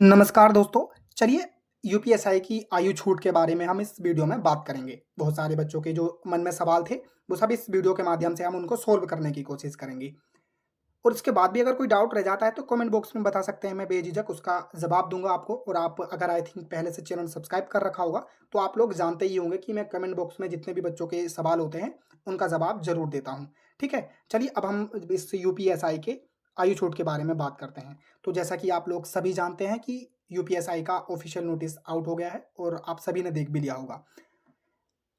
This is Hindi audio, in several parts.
नमस्कार दोस्तों, चलिए यूपीएसआई की आयु छूट के बारे में हम इस वीडियो में बात करेंगे। बहुत सारे बच्चों के जो मन में सवाल थे, वो सब इस वीडियो के माध्यम से हम उनको सॉल्व करने की कोशिश करेंगे। और इसके बाद भी अगर कोई डाउट रह जाता है तो कमेंट बॉक्स में बता सकते हैं, मैं बेझिझक उसका जवाब दूंगा आपको। और आप अगर आई थिंक पहले से चैनल सब्सक्राइब कर रखा होगा तो आप लोग जानते ही होंगे कि मैं कमेंट बॉक्स में जितने भी बच्चों के सवाल होते हैं उनका जवाब जरूर देता हूँ। ठीक है, चलिए अब हम इस यूपीएसआई के आयु छूट के बारे में बात करते हैं। तो जैसा कि आप लोग सभी जानते हैं कि यूपीएसआई का ऑफिशियल नोटिस आउट हो गया है और आप सभी ने देख भी लिया होगा।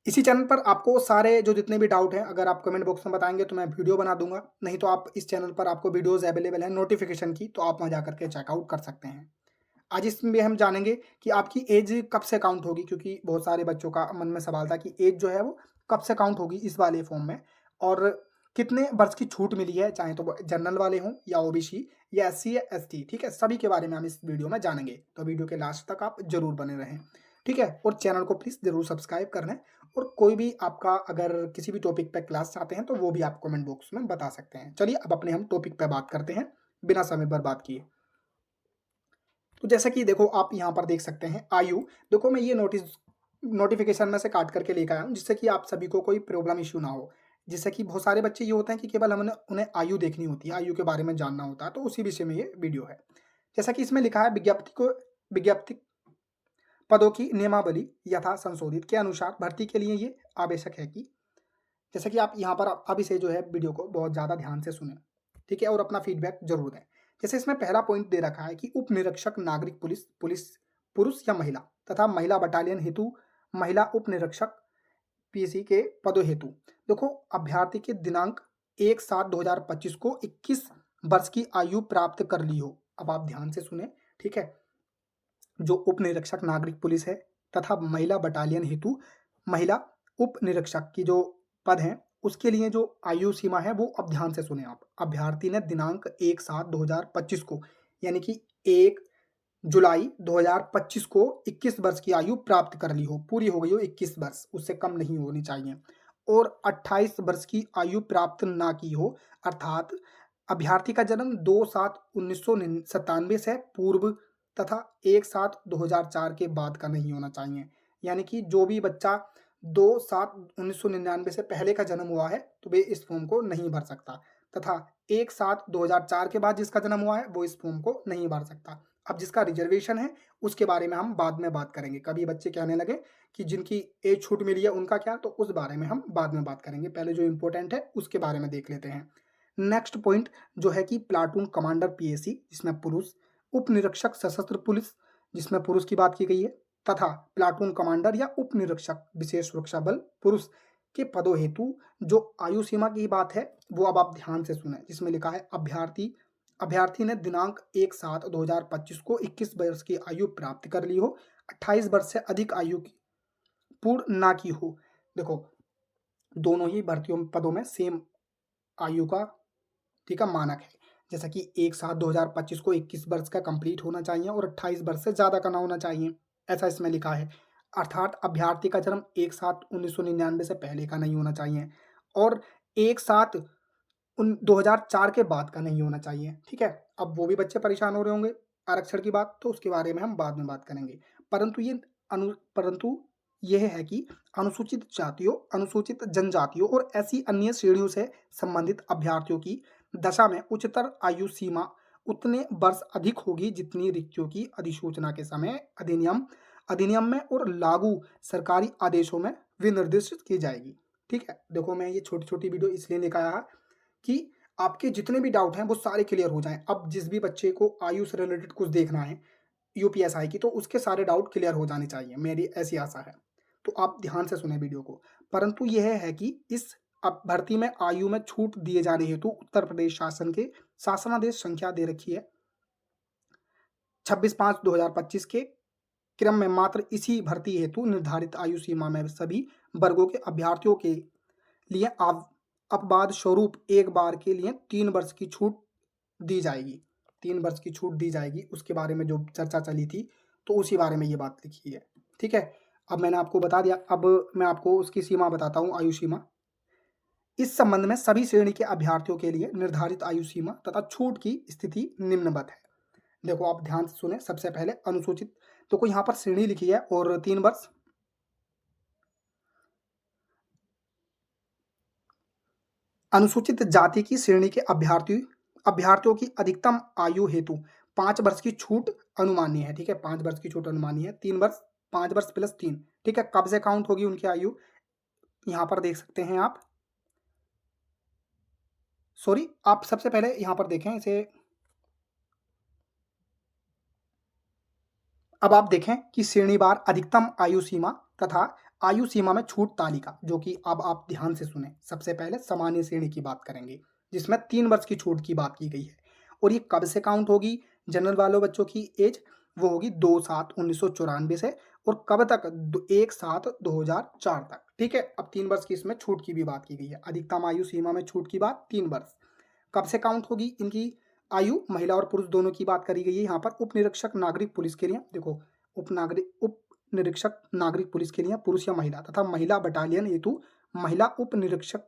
इसी चैनल पर आपको सारे जो जितने भी डाउट हैं, अगर आप कमेंट बॉक्स में बताएंगे तो मैं वीडियो बना दूंगा, नहीं तो आप इस चैनल पर आपको वीडियोस अवेलेबल है नोटिफिकेशन की, तो आप वहां जाकर के चेकआउट कर सकते हैं। आज इसमें हम जानेंगे कि आपकी एज कब से काउंट होगी, क्योंकि बहुत सारे बच्चों का मन में सवाल था कि एज जो है वो कब से काउंट होगी इस वाले फॉर्म में, और कितने वर्ष की छूट मिली है, चाहे तो जनरल वाले हों या ओबीसी या एससी या एसटी। ठीक है, सभी के बारे में हम इस वीडियो में जानेंगे, तो वीडियो के लास्ट तक आप जरूर बने रहें। ठीक है, और चैनल को प्लीज़ जरूर सब्सक्राइब कर लें। और कोई भी आपका अगर किसी भी टॉपिक पे क्लास चाहते हैं तो वो भी आप कमेंट बॉक्स में बता सकते हैं। चलिए अब अपने हम टॉपिक पे बात करते हैं बिना समय बर्बाद किए। तो जैसा कि देखो आप यहाँ पर देख सकते हैं आयु। देखो मैं ये नोटिफिकेशन में से काट करके लेकर आया हूँ, जिससे कि आप सभी को कोई प्रॉब्लम इश्यू ना हो। जिससे कि बहुत सारे बच्चे ये होते हैं कि केवल हमने उन्हें आयु देखनी होती है, आयु के बारे में जानना होता है, तो उसी विषय में ये वीडियो है। जैसा कि इसमें लिखा है, विज्ञप्ति पदों की नियमावली यथा संशोधित के अनुसार भर्ती के लिए ये आवश्यक है कि, जैसे कि आप यहाँ पर अभी से जो है वीडियो को बहुत ज़्यादा ध्यान से सुने। ठीक है, और अपना फीडबैक जरूर दें। जैसे इसमें पहला पॉइंट दे रखा है कि उप निरीक्षक नागरिक पुलिस पुलिस पुरुष या महिला तथा महिला बटालियन हेतु महिला उप निरीक्षक पीसी के पदों हेतु। देखो, अभ्यर्थी के दिनांक 1/7/2025 को 21 वर्ष की आयु प्राप्त कर ली हो। अब आप ध्यान से सुने। ठीक है, जो उप निरीक्षक नागरिक पुलिस है तथा महिला बटालियन हेतु महिला उप निरीक्षक की जो पद हैं, उसके लिए जो आयु सीमा है वो अब ध्यान से सुने आप। अभ्यर्थी ने दिनांक 1/7/2025 को, यानी कि 1 जुलाई 2025 को 21 वर्ष की आयु प्राप्त कर ली हो, पूरी हो गई हो 21 वर्ष, उससे कम नहीं होनी चाहिए। और 28 वर्ष की आयु प्राप्त ना की हो, अर्थात अभ्यर्थी का जन्म 2/7/1997 से पूर्व तथा 1/7/2004 के बाद का नहीं होना चाहिए। यानी कि जो भी बच्चा 2/7/1999 से पहले का जन्म हुआ है तो वे इस फॉर्म को नहीं भर सकता, तथा 1/7/2004 के बाद जिसका जन्म हुआ है वो इस फॉर्म को नहीं भर सकता। अब जिसका रिजर्वेशन है उसके बारे में हम बाद में बात करेंगे। कभी बच्चे कहने लगे कि जिनकी एज छूट मिली है उनका क्या, तो उस बारे में हम बाद में बात करेंगे। पहले जो इंपॉर्टेंट है उसके बारे में देख लेते हैं। नेक्स्ट पॉइंट जो है कि प्लाटून कमांडर पीएसी, जिसमें पुरुष, उप निरीक्षक सशस्त्र पुलिस, जिसमें पुरुष की बात की गई है, तथा प्लाटून कमांडर या उप निरीक्षक विशेष सुरक्षा बल पुरुष के पदों हेतु जो आयु सीमा की बात है वो अब आप ध्यान से सुने। जिसमें लिखा है, अभ्यर्थी ने दिनांक 1/7/2025 को 21 वर्ष की आयु प्राप्त कर ली हो, 28 वर्ष से अधिक आयु की पूर्ण ना की हो। देखो, दोनों ही भर्तियों पदों में सेम आयु का, ठीक है, मानक है। जैसा कि 1/7/2025 को 21 वर्ष का कंप्लीट होना चाहिए और 28 वर्ष से ज़्यादा का ना होना चाहिए, ऐसा इसमें लिखा है। अर्थात अभ्यर्थी का जन्म 1/7/1999 से पहले का नहीं होना चाहिए और 1/7/2004 के बाद का नहीं होना चाहिए। ठीक है, अब वो भी बच्चे परेशान हो रहे होंगे आरक्षण की बात, तो उसके बारे में हम बाद में बात करेंगे। परंतु यह है कि अनुसूचित जातियों, अनुसूचित जनजातियों और ऐसी अन्य श्रेणियों से संबंधित अभ्यर्थियों की दशा में उच्चतर आयु सीमा उतने वर्ष अधिक होगी जितनी रिक्तियों की अधिसूचना के समय अधिनियम में और लागू सरकारी आदेशों में विनिर्दिष्ट की जाएगी। ठीक है, देखो मैं ये छोटी छोटी वीडियो इसलिए लेकर आया कि आपके जितने भी डाउट हैं वो सारे क्लियर हो जाएं। अब जिस भी बच्चे को आयु से रिलेटेड कुछ देखना है यूपीएसआई की, तो उसके सारे डाउट क्लियर हो जाने चाहिए, मेरी ऐसी आशा है। तो आप ध्यान से सुने वीडियो को। परंतु यह है कि इस अब भर्ती में आयु में छूट दिए जाने हेतु उत्तर प्रदेश शासन के शासनादेश संख्या दे रखी है 26/5/2025 के क्रम में मात्र इसी भर्ती हेतु निर्धारित आयु सीमा में सभी वर्गों के अभ्यर्थियों के लिए अपवाद स्वरूप एक बार के लिए 3 वर्ष की छूट दी जाएगी। 3 वर्ष की छूट दी जाएगी, उसके बारे में जो चर्चा चली थी तो उसी बारे में ये बात लिखी है। ठीक है, अब मैंने आपको बता दिया, अब मैं आपको उसकी सीमा बताता हूँ, आयु सीमा। इस संबंध में सभी श्रेणी के अभ्यर्थियों के लिए निर्धारित आयु सीमा तथा छूट की स्थिति निम्नवत है। देखो आप ध्यान से सुने, सबसे पहले अनुसूचित, तो कोई यहाँ पर श्रेणी लिखी है और 3 वर्ष। अनुसूचित जाति की श्रेणी के अभ्यर्थियों की अधिकतम आयु हेतु 5 वर्ष की छूट अनुमानीय है। ठीक है, 5 वर्ष की छूट अनुमानीय है। 3 वर्ष, 5 वर्ष प्लस 3। ठीक है, कब से काउंट होगी उनकी आयु, यहाँ पर देख सकते हैं आप। सॉरी, आप सबसे पहले यहाँ पर देखें इसे। अब आप देखें कि श्रेणीवार अधिकतम आयु सीमा तथा आयु सीमा में छूट तालिका, जो कि अब आप ध्यान से सुने। सबसे पहले सामान्य श्रेणी की बात करेंगे, जिसमें 3 वर्ष की छूट की बात की गई है। और ये कब से काउंट होगी जनरल वालों बच्चों की एज, वो होगी 2/7/1994 से, और कब तक, 1/7/2004 तक। ठीक है, अब 3 वर्ष की इसमें छूट की भी बात की गई है। अधिकतम आयु सीमा में छूट की बात 3 वर्ष। कब से काउंट होगी इनकी आयु, महिला और पुरुष दोनों की बात करी गई है यहाँ पर। उप निरीक्षक नागरिक पुलिस के लिए, देखो उप निरीक्षक नागरिक पुलिस के लिए पुरुष या महिला, तथा महिला बटालियन हेतु महिला उप निरीक्षक।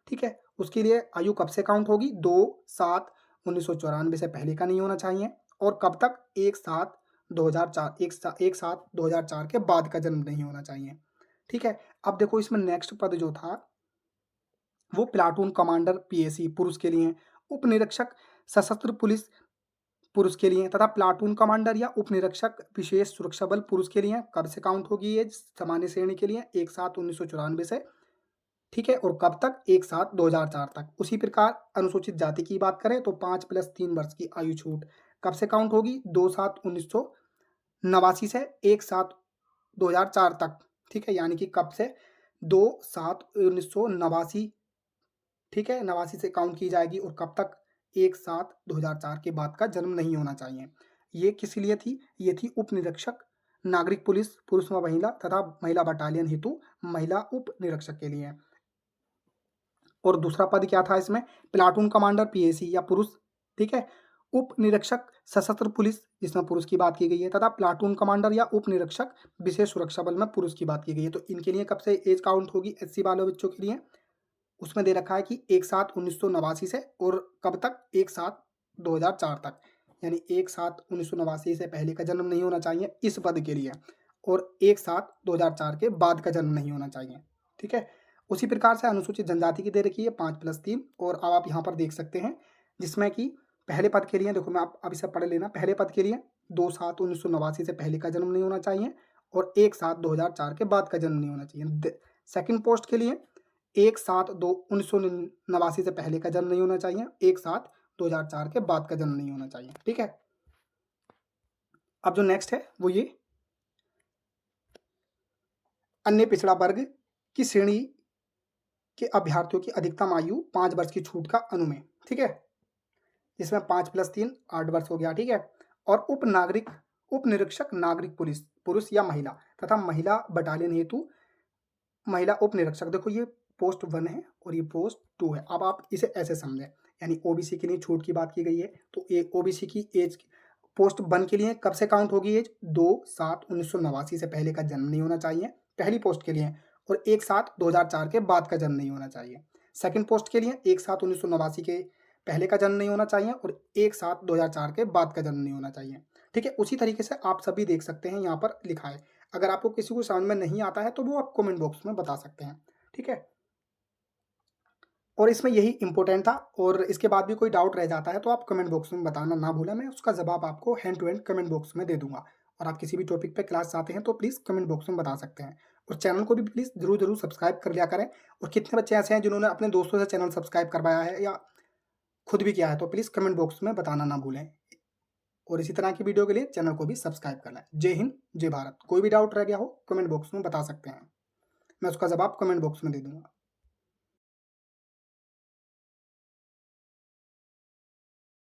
ठीक है, उसके लिए आयु कब से काउंट होगी, 2/7/1994 से पहले का नहीं होना चाहिए। और कब तक, 1/7/2004, 1/7/2004 के बाद का जन्म नहीं होना चाहिए। ठीक है, अब देखो इसमें नेक्स्ट पद जो था वो प्लाटून कमांडर पीएसी पुरुष के लिए, उप निरीक्षक सशस्त्र पुलिस पुरुष के लिए, तथा प्लाटून कमांडर या उप निरीक्षक विशेष सुरक्षा बल पुरुष के लिए। कब से काउंट होगी ये सामान्य श्रेणी के लिए, 1/7/1994 से। ठीक है, और कब तक, 1/7/2004 तक। उसी प्रकार अनुसूचित जाति की बात करें तो 5 + 3 वर्ष की आयु छूट कब से काउंट होगी, 2/7/1989 से 1/7/2004 तक। ठीक है, यानी कि कब से, 2/7/1989, ठीक है, 89 से काउंट की जाएगी। और कब तक, 1/7/2004 के बाद का जन्म नहीं होना चाहिए। ये किस लिए थी, ये थी उप निरीक्षक नागरिक पुलिस पुरुष व महिला तथा महिला बटालियन हेतु महिला उप निरीक्षक के लिए। और दूसरा पद क्या था इसमें, प्लाटून कमांडर पीएसी या पुरुष। ठीक है, उप निरीक्षक सशस्त्र पुलिस, जिसमें पुरुष की बात की गई है, तथा प्लाटून कमांडर या उप निरीक्षक विशेष सुरक्षा बल में पुरुष की बात की गई है। तो इनके लिए कब से एज काउंट होगी एससी वाले बच्चों के लिए, उसमें दे रखा है कि 1/7/1989 से, और कब तक, 1/7/2004 तक। यानी 1/7/1989 से पहले का जन्म नहीं होना चाहिए इस पद के लिए, और 1/7/2004 के बाद का जन्म नहीं होना चाहिए। ठीक है, उसी प्रकार से अनुसूचित जनजाति की दे रखी है 5 + 3। और अब आप यहाँ पर देख सकते हैं, जिसमें कि पहले पद के लिए, देखो मैं आप अब इसे पढ़ लेना। पहले पद के लिए 2/7/1989 से पहले का जन्म नहीं होना चाहिए, और 1/7/2004 के बाद का जन्म नहीं होना चाहिए। सेकंड पोस्ट के लिए 1/7/1989 से पहले का जन्म नहीं होना चाहिए, 1/7/2004 के बाद का जन्म नहीं होना चाहिए। ठीक है, अब जो नेक्स्ट है वो ये अन्य पिछड़ा वर्ग की श्रेणी के अभ्यर्थियों की अधिकतम आयु 5 वर्ष की छूट का अनुमेय। ठीक है, इसमें 5 + 3 8 वर्ष हो गया। ठीक है, और उप निरीक्षक नागरिक पुलिस पुरुष या महिला तथा महिला बटालियन हेतु महिला उप निरीक्षक। देखो ये पोस्ट 1 है और ये पोस्ट 2 है। अब आप इसे ऐसे समझें, यानी ओबीसी के लिए छूट की बात की गई है, तो ये ओबीसी की एज पोस्ट 1 के लिए कब से काउंट होगी एज, 2/7/1989 से पहले का जन्म नहीं होना चाहिए पहली पोस्ट के लिए, और 1/7/2004 के बाद का जन्म नहीं होना चाहिए। सेकंड पोस्ट के लिए 1/7/1989 के पहले का जन्म नहीं होना चाहिए, और 1/7/2004 के बाद का जन्म नहीं होना चाहिए। ठीक है, उसी तरीके से आप सभी देख सकते हैं यहाँ पर लिखा है। अगर आपको किसी को समझ में नहीं आता है तो वो आप कमेंट बॉक्स में बता सकते हैं। ठीक है, और इसमें यही इंपॉर्टेंट था। और इसके बाद भी कोई डाउट रह जाता है तो आप कमेंट बॉक्स में बताना ना भूलें, मैं उसका जवाब आपको hand to hand comment box में दे दूंगा। और आप किसी भी टॉपिक पे क्लास चाहते हैं तो प्लीज़ कमेंट बॉक्स में बता सकते हैं। और चैनल को भी प्लीज़ जरूर सब्सक्राइब कर लिया करें। और कितने बच्चे ऐसे हैं जिन्होंने अपने दोस्तों से चैनल सब्सक्राइब करवाया है या खुद भी किया है, तो प्लीज़ कमेंट बॉक्स में बताना ना भूलें। और इसी तरह की वीडियो के लिए चैनल को भी सब्सक्राइब कर लें। जय हिंद, जय भारत। कोई भी डाउट रह गया हो कमेंट बॉक्स में बता सकते हैं, मैं उसका जवाब कमेंट बॉक्स में दे दूंगा।